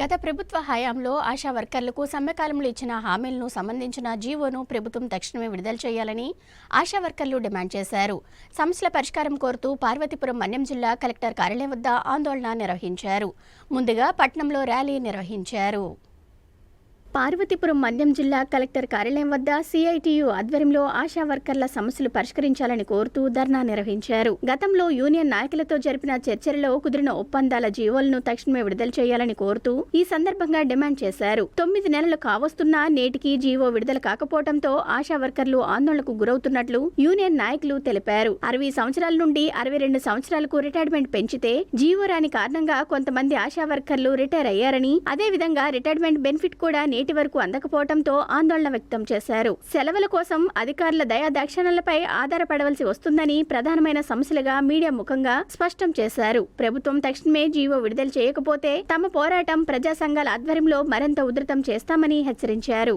గత ప్రభుత్వ హయాంలో ఆశా వర్కర్లకు సమ్మెకాలంలో ఇచ్చిన హామీలను సంబంధించిన జీవోను ప్రభుత్వం తక్షణమే విడుదల చేయాలని ఆశా వర్కర్లు డిమాండ్ చేశారు. సమస్యల పరిష్కారం కోరుతూ పార్వతీపురం మన్యం జిల్లా కలెక్టర్ కార్యాలయం వద్ద ఆందోళన నిర్వహించారు. ముందుగా పట్టణంలో ర్యాలీ నిర్వహించారు. పార్వతీపురం మన్యం జిల్లా కలెక్టర్ కార్యాలయం వద్ద సిఐటియు ఆధ్వర్యంలో ఆశా వర్కర్ల సమస్యలు పరిష్కరించాలని కోరుతూ ధర్నా నిర్వహించారు. గతంలో యూనియన్ నాయకులతో జరిపిన చర్చలలో కుదిరిన ఒప్పందాల జీవోలను తక్షణమే విడుదల చేయాలని కోరుతూ ఈ సందర్భంగా డిమాండ్ చేశారు. 9 నెలలు కావస్తున్నా నేటికి జీవో విడుదల కాకపోవడంతో ఆశా వర్కర్లు ఆందోళనకు గురవుతున్నట్లు యూనియన్ నాయకులు తెలిపారు. 60 సంవత్సరాల నుండి 62 సంవత్సరాలకు రిటైర్మెంట్ పెంచితే జీవో రాని కారణంగా కొంతమంది ఆశా వర్కర్లు రిటైర్ అయ్యారని, అదేవిధంగా రిటైర్మెంట్ బెనిఫిట్ కూడా నేటి వరకు అందకపోవడంతో ఆందోళన వ్యక్తం చేశారు. సెలవుల కోసం అధికారుల దయాదాక్షిణ్యాలపై ఆధారపడవలసి వస్తుందని ప్రధానమైన సమస్యలుగా మీడియా ముఖంగా స్పష్టం చేశారు. ప్రభుత్వం తక్షణమే జీవో విడుదల చేయకపోతే తమ పోరాటం ప్రజా సంఘాల ఆధ్వర్యంలో మరింత ఉధృతం చేస్తామని హెచ్చరించారు.